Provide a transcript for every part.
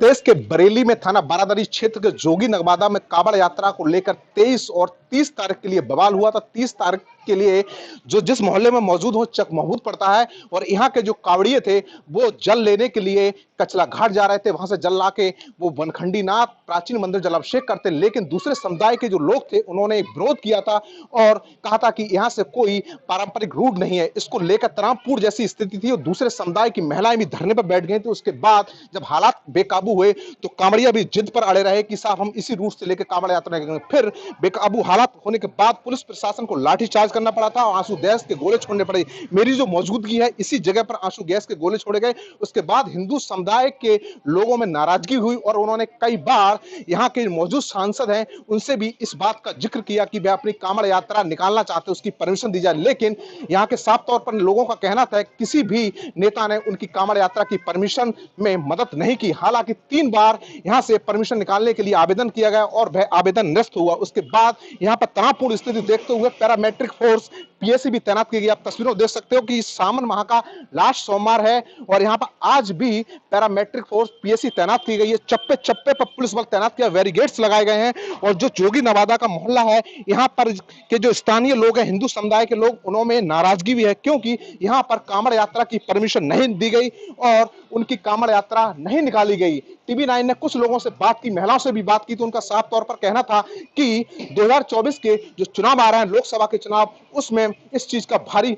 प्रदेश के बरेली में थाना बारादरी क्षेत्र के जोगी नवादा में कांवड़ यात्रा को लेकर 23 और 30 तारीख के लिए बवाल हुआ था। 30 तारीख के लिए जो जिस मोहल्ले में मौजूद हो चक महमूद पड़ता है और यहाँ के जो कांवड़िए थे वो जल लेने के लिए कचला घाट जा रहे थे। वहां से जल लाके वो वनखंडी नाथ प्राचीन मंदिर जलाभिषेक करते, लेकिन दूसरे समुदाय के जो लोग थे उन्होंने एक विरोध किया था और कहा था कि यहाँ से कोई पारंपरिक रूट नहीं है। इसको लेकर तनावपूर्ण जैसी स्थिति थी और दूसरे समुदाय की महिलाएं भी धरने पर बैठ गई थी। उसके बाद जब हालात बेकाबू हुए तो कांवड़िया भी जिद पर अड़े रहे कि साहब हम इसी रूट से लेकर कांवड़ यात्रा करेंगे। फिर बेकाबू हालात होने के बाद पुलिस प्रशासन को लाठीचार्ज करना पड़ा था और आंसू गैस के गोले छोड़ने पड़े। मेरी जो मौजूदगी है इसी जगह पर आंसू गैस के गोले छोड़े गए। उसके बाद हिंदू समुदाय के लोगों में नाराजगी हुई और उन्होंने कई बार यहाँ के मौजूद सांसद हैं उनसे भी इस बात का जिक्र किया कि वे अपनी कांवड़ यात्रा निकालना चाहते हैं, उसकी परमिशन दी जाए। लेकिन यहाँ के साफ तौर पर लोगों का कहना था किसी भी नेता ने उनकी कांवड़ यात्रा की परमिशन में मदद नहीं की। हालांकि 3 बार यहां से परमिशन निकालने के लिए आवेदन किया गया और वह आवेदन निरस्त हुआ। उसके बाद यहां पर तनावपूर्ण स्थिति देखते हुए पैरामेट्रिक फोर्स पीएसी भी तैनात की गई। आप तस्वीरों देख सकते हो कि सावन माह का लास्ट सोमवार है और यहां पर आज भी पैरामेट्रिक फोर्स पीएसी तैनात की गई है। चप्पे चप्पे पर पुलिस बल तैनात किया, बैरिकेड्स लगाए गए हैं और जो जोगी नवादा का मोहल्ला है यहां पर के जो स्थानीय लोग हैं, हिंदू समुदाय के लोग, उन्होंने नाराजगी भी है क्योंकि यहां पर कांवड़ यात्रा की परमिशन नहीं दी गई और उनकी कांवड़ यात्रा नहीं निकाली गई। टीवी 9 ने कुछ लोगों से बात की, महिलाओं से भी बात की तो उनका साफ तौर पर कहना था कि 2024 के जो चुनाव आ रहे हैं, लोकसभा के चुनाव, उसमें इस चीज का भारी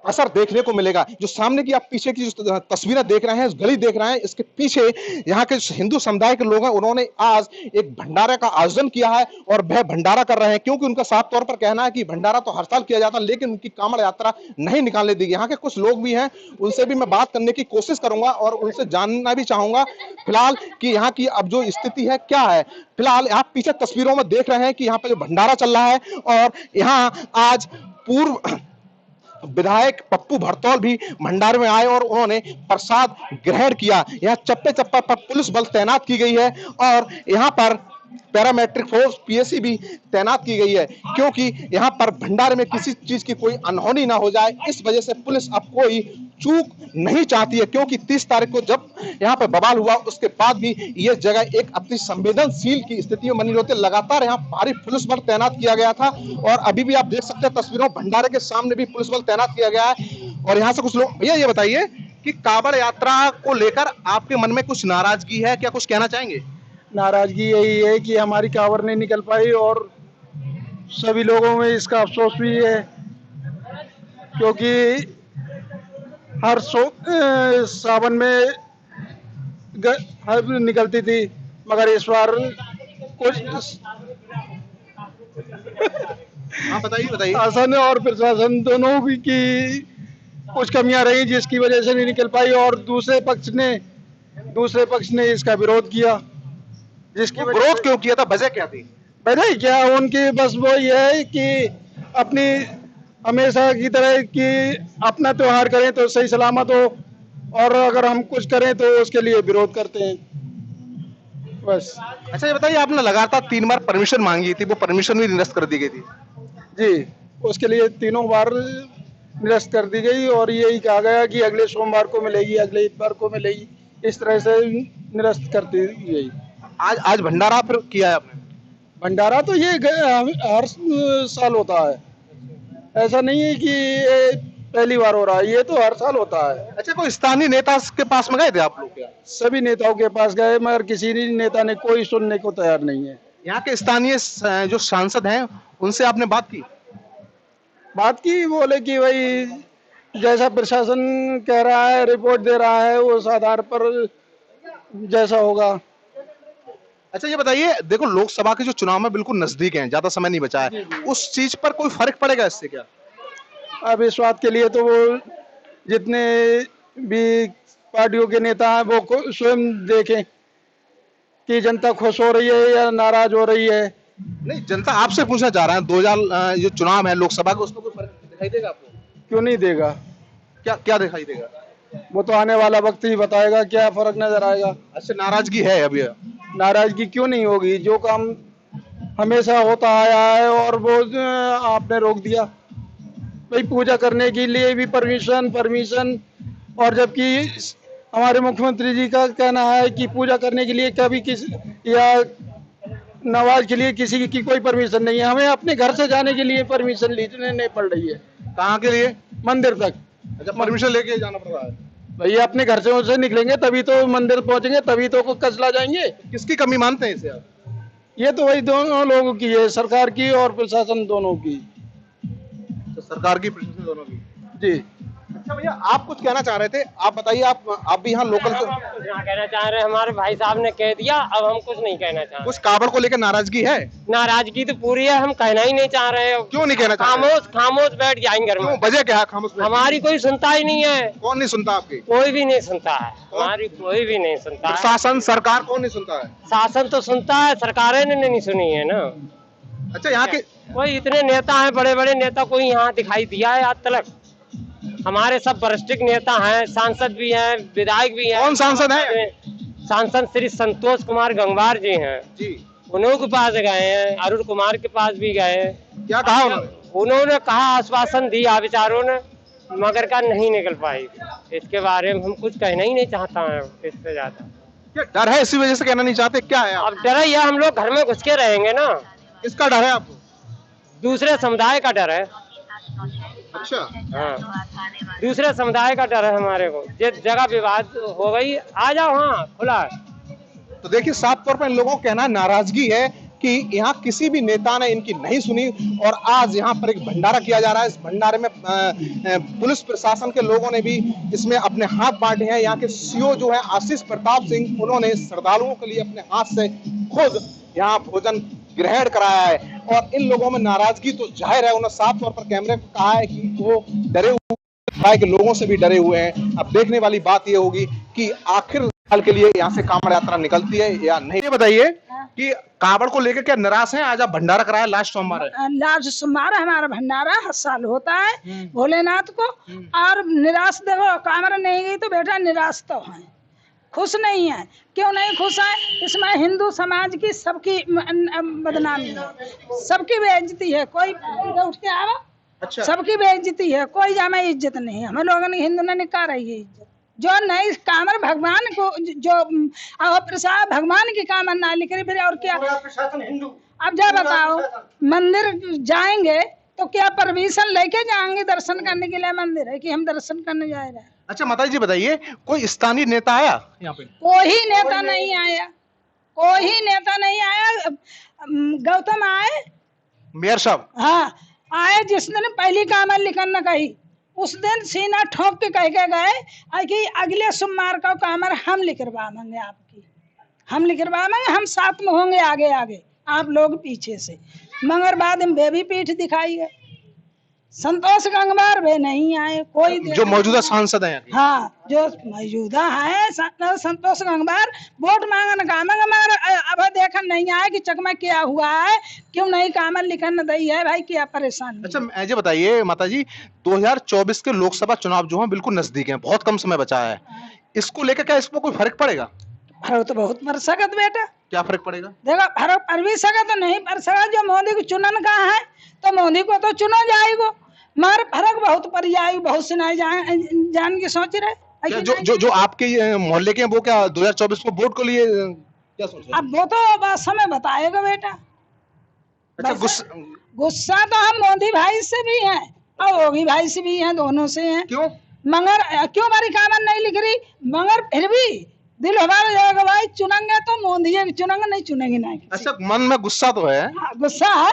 असर देखने को मिलेगा। जो सामने की आप पीछे की जो तस्वीरें देख रहे हैं, गली देख रहे हैं, इसके पीछे यहाँ के हिंदू समुदाय के लोग हैं, उन्होंने आज एक भंडारे का आयोजन किया है और वह भंडारा कर रहे हैं क्योंकि उनका साफ तौर पर कहना है कि भंडारा तो हर साल किया जाता है लेकिन उनकी कांवड़ यात्रा नहीं निकालने दी। यहाँ के कुछ लोग भी हैं, उनसे भी मैं बात करने की कोशिश करूंगा और उनसे जानना भी चाहूंगा फिलहाल कि यहाँ की अब जो स्थिति है क्या है। फिलहाल आप पीछे तस्वीरों में देख रहे हैं कि यहाँ पर जो भंडारा चल रहा है और यहाँ आज पूर्व विधायक पप्पू भरतौल भी भंडारे में आए और उन्होंने प्रसाद ग्रहण किया। यहाँ चप्पे चप्पे पर पुलिस बल तैनात की गई है और यहाँ पर पैरामेट्रिक फोर्स पीएसी भी तैनात की गई है क्योंकि यहाँ पर भंडारे में किसी चीज की कोई अनहोनी ना हो जाए, इस वजह से पुलिस अब कोई चूक नहीं चाहती है क्योंकि 30 तारीख को जब यहाँ पर बवाल हुआ उसके बाद भी ये जगह एक अपनी संवेदनशील की स्थिति में बनी रहती है। लगातार यहाँ भारी पुलिस बल तैनात किया गया था और अभी भी आप देख सकते हैं तस्वीरों, भंडारे के सामने भी पुलिस बल तैनात किया गया है। और यहाँ से कुछ लोग, भैया ये बताइए कि कांवड़ यात्रा को लेकर आपके मन में कुछ नाराजगी है क्या, कुछ कहना चाहेंगे? नाराजगी यही है कि हमारी कांवड़ नहीं निकल पाई और सभी लोगों में इसका अफसोस भी है क्योंकि हर सावन में हर निकलती थी मगर इस बार कुछ हाँ बताइए। शासन और प्रशासन दोनों भी की कुछ कमियां रही जिसकी वजह से नहीं निकल पाई और दूसरे पक्ष ने इसका विरोध किया। जिसकी विरोध क्यों किया था, वजह क्या थी? वजह क्या, उनकी बस वो ये है कि अपनी हमेशा की तरह कि अपना त्योहार करें तो सही सलामत हो और अगर हम कुछ करें तो उसके लिए विरोध करते हैं बस। अच्छा ये बताइए, आपने लगातार 3 बार परमिशन मांगी थी, वो परमिशन भी निरस्त कर दी गई थी? जी, उसके लिए 3 बार निरस्त कर दी गई और यही कहा गया कि अगले सोमवार को मिलेगी, अगले इतवार को मिलेगी, इस तरह से निरस्त कर दी गई। आज भंडारा फिर किया है आपने? भंडारा तो ये हर साल होता है, ऐसा नहीं है कि ये पहली बार हो रहा है, ये तो हर साल होता है। अच्छा, कोई स्थानीय नेता के पास में गए थे आप लोग क्या? सभी नेताओं के पास गए मगर किसी नेता ने कोई सुनने को तैयार नहीं है। यहाँ के स्थानीय जो सांसद हैं उनसे आपने बात की? बोले कि भाई जैसा प्रशासन कह रहा है, रिपोर्ट दे रहा है, उस आधार पर जैसा होगा। अच्छा ये बताइए, देखो लोकसभा के जो चुनाव में बिल्कुल नजदीक हैं, ज्यादा समय नहीं बचा है, उस चीज पर कोई फर्क पड़ेगा इससे क्या? अब इस बात के लिए तो वो जितने भी पार्टियों के नेता हैं वो स्वयं देखें कि जनता खुश हो रही है या नाराज हो रही है। नहीं, जनता आपसे पूछना चाह रहा है, 2000 जो चुनाव है लोकसभा का, उसमें कोई फर्क दिखाई देगा आपको? क्यों नहीं देगा, क्या दिखाई देगा? वो तो आने वाला वक्त ही बताएगा क्या फर्क नजर आएगा। अच्छा, नाराजगी है अभी? नाराजगी क्यों नहीं होगी, जो काम हमेशा होता आया है और वो आपने रोक दिया। भाई पूजा करने के लिए भी परमिशन और जबकि हमारे मुख्यमंत्री जी का कहना है कि पूजा करने के लिए कभी किसी या नमाज के लिए किसी की कोई परमिशन नहीं है। हमें अपने घर से जाने के लिए परमिशन लेने पड़ रही है। कहाँ के लिए? मंदिर तक। अच्छा, परमिशन लेके जाना पड़ रहा है। भैया अपने घर से निकलेंगे तभी तो मंदिर पहुंचेंगे, तभी तो कसला जाएंगे। किसकी कमी मानते हैं इसे आप? ये तो वही दोनों लोगों की है, सरकार की और प्रशासन दोनों की। तो सरकार की, प्रशासन दोनों की। जी। अच्छा भैया, आप कुछ कहना चाह रहे थे, आप बताइए। आप भी यहाँ लोकल कुछ ना कहना चाह रहे, हमारे भाई साहब ने कह दिया, अब हम कुछ नहीं कहना चाह रहे। कुछ कावड़ को लेकर नाराजगी है? नाराजगी तो पूरी है, हम कहना ही नहीं चाह रहे। क्यों नहीं कहना चाह रहे? खामोश बैठ जाएंगे घर में। वजह क्या है खामोश? हमारी कोई सुनता ही नहीं है। कौन नहीं सुनता आपकी? कोई भी नहीं सुनता है, हमारी कोई भी नहीं सुनता है। प्रशासन, सरकार कौन नहीं सुनता है? शासन तो सुनता है, सरकारें ने नहीं सुनी है ना। अच्छा, यहाँ के कोई इतने नेता हैं, बड़े बड़े नेता, कोई यहाँ दिखाई दिया है आज तक? हमारे सब वरिष्ठ नेता हैं, सांसद भी हैं, विधायक भी हैं। कौन सांसद है? सांसद श्री संतोष कुमार गंगवार जी हैं जी। उन्हों के पास गए हैं, अरुण कुमार के पास भी गए। क्या कहा उन्होंने? उन्होंने कहा, आश्वासन दिया विचारों ने, मगर का नहीं निकल पाई। इसके बारे में हम कुछ कहना ही नहीं चाहता है इससे ज्यादा। क्या डर है, इसी वजह से कहना नहीं चाहते? क्या है? अब डर है, हम लोग घर में घुस के रहेंगे ना। किसका डर है आपको? दूसरे समुदाय का डर है। अच्छा। हाँ, दूसरे समुदाय का डर है हमारे को। जिस जगह विवाद हो गई, आ जाओ, हाँ खुला है। तो देखिए, साफ तौर पर इन लोगों को कहना नाराजगी है कि यहाँ किसी भी नेता ने इनकी नहीं सुनी, और आज यहाँ पर एक भंडारा किया जा रहा है। इस भंडारे में पुलिस प्रशासन के लोगों ने भी इसमें अपने हाथ बांटे हैं। यहाँ के सीओ जो है आशीष प्रताप सिंह, उन्होंने श्रद्धालुओं के लिए अपने हाथ से खुद यहाँ भोजन ग्रहण कराया है। और इन लोगों में नाराजगी तो जाहिर है, उन्होंने साफ तौर पर कैमरे को कहा है कि वो डरे हुए के लोगों से भी डरे हुए हैं। अब देखने वाली बात ये होगी कि आखिर साल के लिए यहाँ से कांवड़ यात्रा निकलती है या नहीं। ये बताइए कि कांवड़ को लेकर क्या निराश हैं? आज आप भंडारा कराया, लास्ट सोमवार है। लास्ट सोमवार हमारा भंडारा हर साल होता है भोलेनाथ को। और निराश, देखो कांवड़ नहीं गई तो बेटा निराश तो है, खुश नहीं है। क्यों नहीं खुश है? इसमें हिंदू समाज की सबकी बदनामी है, सबकी बेइज्जती है। कोई उठ के आवा। अच्छा। सबकी बेइज्जती है, कोई जामे इज्जत नहीं है। हम लोगों ने हिंदू ने निकाल रही है इज्जत। जो नहीं कामर भगवान को, जो प्रसाद भगवान की कामर ना लिख रही, फिर और क्या? हिंदू। अब जा बताओ, मंदिर जाएंगे तो क्या परमिशन लेके जाएंगे दर्शन करने के लिए? मंदिर है कि हम दर्शन करने जा रहे हैं? अच्छा माताजी जी, बताइए, कोई स्थानीय नेता आया यहाँ पे? कोई नेता नहीं आया, कोई नेता नहीं आया। गौतम आए, मेयर साहब। हाँ आए। जिस दिन पहली कामर लिखना कही, उस दिन सीना ठोक के कह के गए कि अगले सोमवार का कामर हम लिखवाएंगे आपकी, हम लिखवाएंगे, हम साथ में होंगे आगे आगे, आप लोग पीछे से। मगर बाद में वे भी पीठ दिखाई गए। संतोष गंगवार वे नहीं आए। कोई जो मौजूदा सांसद हैं, हाँ जो मौजूदा है संतोष गंगवार, वोट मांगने का मगर अब देखा नहीं आए कि चकमा क्या हुआ है, क्यों नहीं कामर लिखने दी है भाई, क्या परेशानी? अच्छा मुझे बताइए माताजी, 2024 के लोकसभा चुनाव जो है बिल्कुल नजदीक है, बहुत कम समय बचा है, इसको लेकर क्या इसमें कोई फर्क पड़ेगा? फर्क तो बहुत पड़ सकत बेटा। क्या फर्क पड़ेगा? देखो फर्क पड़ भी सका तो नहीं पड़ सका। जो मोदी को चुनन का है तो मोदी को तो चुनो जाएगा, मगर फर्क बहुत पड़ जाएगा। बहुत से नहीं जान के सोच रहे। जो आपके मोहल्ले के हैं वो क्या 2024 में वोट को लिए क्या सोच रहे हैं? अब वो तो समय बताएगा बेटा। अच्छा, गुस्सा तो हम मोदी भाई से भी है और योगी भाई से भी है, दोनों से है। क्यों? मगर क्यों हमारी कामन नहीं लिख रही? मगर फिर भी दिल हमारा जाएगा भाई, चुनेंगे तो मोदी चुनेंगे, नहीं चुनेंगे नहीं। अच्छा, मन में गुस्सा तो है? हाँ, गुस्सा है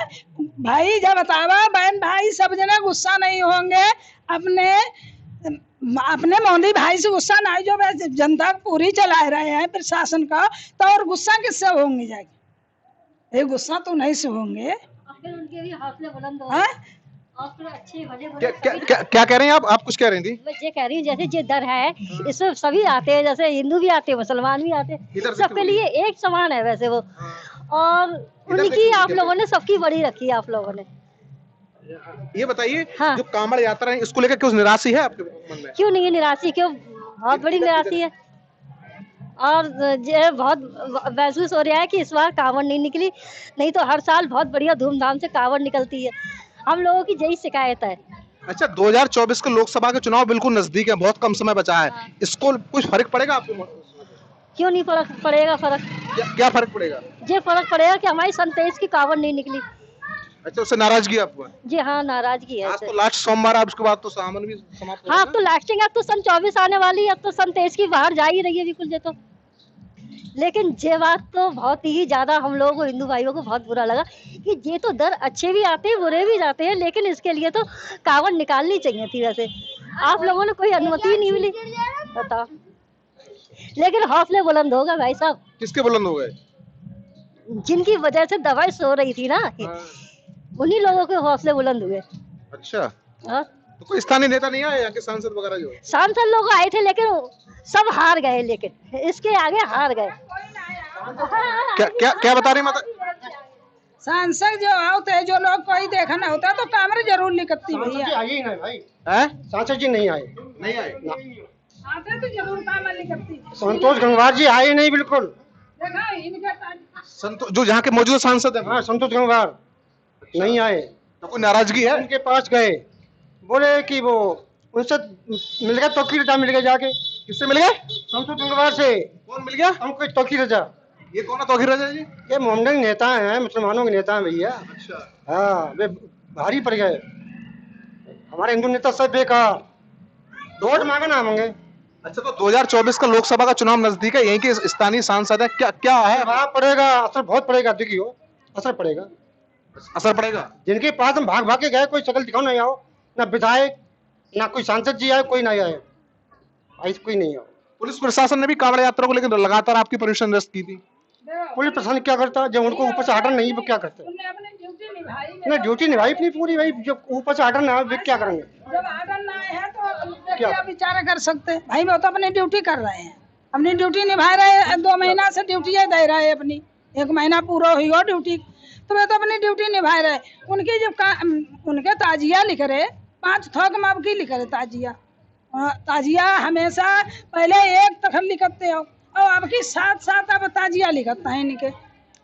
भाई। जब बतावा बहन भाई सब जना गुस्सा नहीं होंगे, अपने मोदी भाई से गुस्सा नहीं, जो जनता पूरी चला रहे हैं प्रशासन का, तो और गुस्सा किससे होंगे? जाके ये गुस्सा तो नहीं से होंगे। उनके भी हौसले बुलंद हो। अच्छे भले क्या कह रहे हैं आप कुछ कह रही थी? मैं ये कह रही हूँ, जैसे ये दर है इसमें सभी आते हैं, जैसे हिंदू भी आते हैं, मुसलमान भी आते हैं, सबके लिए एक समान है वैसे वो। और उनकी आप लोगों ने सबकी बड़ी रखी है आप लोगों ने। ये बताइए, हाँ। जो कांवड़ यात्रा है इसको लेकर कुछ निराशी है आपके मन में? क्यों नहीं है निराशी, क्यों बहुत बड़ी निराशी है। और ये बहुत महसूस हो रहा है कि इस बार कांवड़ नहीं निकली, नहीं तो हर साल बहुत बढ़िया धूमधाम से कांवड़ निकलती है। हम लोगों की यही शिकायत है। अच्छा, 2024 के लोकसभा के चुनाव बिल्कुल नजदीक है, बहुत कम समय बचा है। इसको कुछ फर्क पड़ेगा आपको? क्यों नहीं पड़ेगा फर्क? क्या फर्क पड़ेगा? ये फर्क पड़ेगा कि हमारी सन 23 की कावड़ नहीं निकली। अच्छा, उससे नाराजगी आपको? जी हाँ, नाराजगी है। आज तो लास्ट सोमवार है, उसके बाद तो सावन भी समाप्त हो हाँ, अब जाएगा। तो लास्टिंग, अब तो सन 24 आने वाली है, अब तो सन 23 की बाहर जा ही रही है बिल्कुल। ये तो लेकिन ये बात तो बहुत ही ज्यादा हम लोगों को, हिंदू भाइयों को बहुत बुरा लगा कि ये तो दर अच्छे भी आते हैं, बुरे भी जाते हैं, लेकिन इसके लिए तो कावड़ निकालनी चाहिए थी। वैसे आप लोगों ने कोई अनुमति ही नहीं मिली, बताओ। लेकिन हौसले बुलंद होगा भाई साहब। किसके बुलंद हो गए? जिनकी वजह से दवाई सो रही थी ना, उन्हीं लोगों के हौसले बुलंद हुए। अच्छा, हाँ? तो कोई स्थानीय नेता नहीं आया यहाँ के, सांसद वगैरह जो? सांसद लोग आए थे, लेकिन सब हार गए, लेकिन इसके आगे हार गए। क्या क्या क्या बता रही माता? सांसद जो होते हैं, जो लोग कोई देखना होता है तो कैमरे जरूर निकलती भैया। आई ही नहीं भाई, हैं? सांसद जी नहीं आए। नहीं आए? आते तो जरूर कैमरे निकलती। संतोष गंगवार जी आए नहीं बिल्कुल। देखा इनका जो यहाँ के मौजूदा सांसद है, हाँ, संतोष गंगवार नहीं आए। तो कोई नाराजगी है? उनके पास गए, बोले कि वो उनसे मिल गया, तोकी रजा मिल गया जाके। किससे मिल गए? संतोष गंगवार से। कौन मिल गया? हमको तोकी रजा। ये कौन है तौकीर रजा जी? ये मोहम्मदन नेता हैं, मुसलमानों के नेता हैं भैया। अच्छा, हाँ, वे भारी पड़ गए। हमारे हिंदू नेता सब बेकार, वोट मांगे ना मांगे। अच्छा, तो 2024 का लोकसभा का चुनाव नजदीक है, यहीं के स्थानीय सांसद है, क्या क्या है? प्रभाव पड़ेगा, असर बहुत पड़ेगा। देखियो, असर पड़ेगा। असर पड़ेगा? जिनके पास हम भाग भाग के गए, कोई शकल दिखाओ नहीं आओ, ना विधायक ना कोई सांसद जी आए, कोई नहीं आए, ऐसे कोई नहीं आओ। पुलिस प्रशासन ने भी कांवड़ यात्रा को लेकर लगातार आपकी परमिशन निरस्त की थी। पुलिस प्रशासन क्या करता? जब उनको ऊपर से आर्डर नहीं, वो क्या करते? उन्होंने अपनी ड्यूटी निभाई। ना ड्यूटी निभाई अपनी पूरी भाई, जब ऊपर से आर्डर ना आए, वे क्या करेंगे? जब आर्डर ना आए हैं तो क्या? क्या विचार कर सकते हैं भाई? वो तो अपनी ड्यूटी कर रहे हैं, अपनी ड्यूटी निभा रहे हैं। 2 महीना से ड्यूटी दे रहे हैं अपनी, 1 महीना पूरा हुई हो ड्यूटी, तो वे तो अपनी ड्यूटी निभा रहे। उनकी जब उनके ताजिया लिख रहे, 5 थोक माप की लिख रहे ताजिया। ताजिया हमेशा पहले एक तखन लिखते हो, और अब की 7 अब ताजिया लिखता है इनके।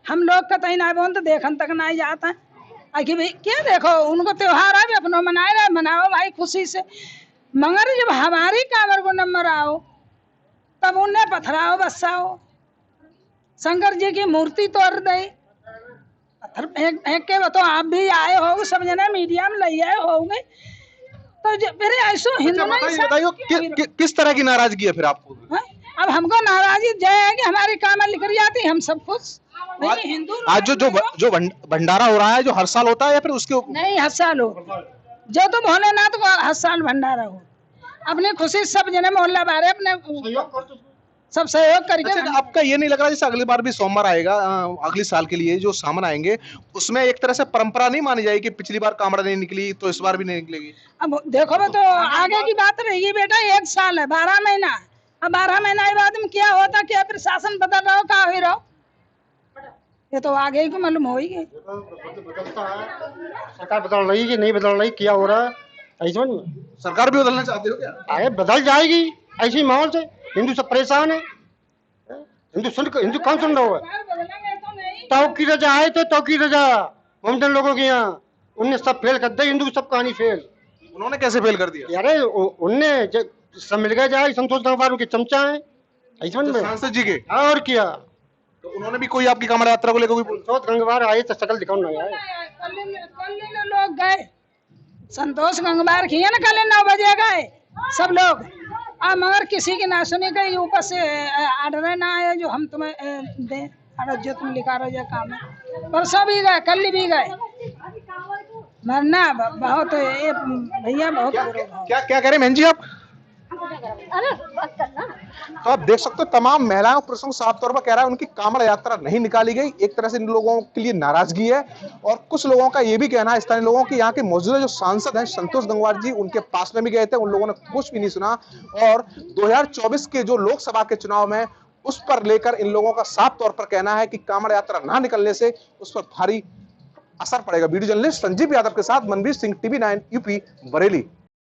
हम लोग का तही ना बोल तो देखन तक ना जाता है। आखिर भाई क्या देखो, उनको त्योहार है, अपनों मनाए रहे, मनाओ भाई खुशी से। मगर जब हमारी कांवर को नंबर आओ, तब उन्हें पथराओ बसाओ। शंकर जी की मूर्ति तोड़ दे, पत्थर फेंक फेंक के। तो आप भी आए हो, सब जने मीडिया में ले आए होगे, तो फिर ऐसो हिंदू बताइए किस तरह की नाराजगी है फिर आपको? अब हमको नाराजगी जय है कि हमारी कांवर निकल जाती, हम सब खुश। हिंदू आज जो भंडारा हो रहा है, जो हर साल होता है या फिर उसके नहीं, हर साल हो, जो तो भोलेनाथ को हर साल भंडारा हो। अपनी खुशी सब जने मोहल्ला बारे अपने सब सहयोग करके। अच्छा, आपका ये नहीं लग रहा जैसे अगली बार भी सोमवार आएगा, अगले साल के लिए जो सामान आएंगे, उसमें एक तरह से परंपरा नहीं मानी जाएगी कि पिछली बार कांवड़ नहीं निकली तो इस बार भी नहीं निकलेगी? अब देखो तो आगे की बात रहेगी बेटा। 1 साल है, 12 महीना। अब 12 महीना के बाद में क्या होता, क्या प्रशासन बदल रहा हो, क्या हो रहा हो, ये तो आगे ही को मालूम हो ही गई। सरकार बदल रही कि नहीं बदल रही, क्या हो रहा है ऐसे में? सरकार भी बदलना चाहते हो क्या? आगे बदल जाएगी ऐसी माहौल से। हिंदू सब परेशान है। हिंदू कौन सुन रहा है? तौकी रजा आए थे, तौकी रजा मोहम्मदन लोगों के यहाँ, उनने सब फेल कर दी, हिंदू सब कहानी फेल। उन्होंने कैसे फेल कर दिया? अरे उनने सब मिल गए जाए, संतोष गंगवार के चमचा है ऐसे में, सांसद जी के। और क्या? तो उन्होंने भी कोई आपकी कांवड़ यात्रा को लेकर कोई? संतोष गंगवार आए तो शकल दिखाओ नहीं आए। कल लोग गए, संतोष गंगवार किए ना, कल 9 बजे गए सब लोग। अब मगर किसी की ना सुनी गई, ऊपर से आर्डर ना आया जो हम तुम्हें दे, जो तुम लिखा रहे हो काम है। परसों भी गए, कल भी गए। मरना बहुत भैया, बहुत क्या क्या कह रहे बहन जी आप? तो आप देख सकते हो, तमाम महिलाओं पुरुषों को साफ तौर पर कह रहा है उनकी कांवड़ यात्रा नहीं निकाली गई। एक तरह से इन लोगों के लिए नाराजगी है। और कुछ लोगों का ये भी कहना है, स्थानीय लोगों की, यहाँ के मौजूदा जो सांसद हैं संतोष गंगवार जी, उनके पास में भी गए थे, उन लोगों ने कुछ भी नहीं सुना। और 2024 के जो लोकसभा के चुनाव में उस पर लेकर इन लोगों का साफ तौर पर कहना है कि कांवड़ यात्रा ना निकलने से उस पर भारी असर पड़ेगा। वीडियो जर्नलिस्ट संजीव यादव के साथ मनवीर सिंह, TV9 यूपी, बरेली।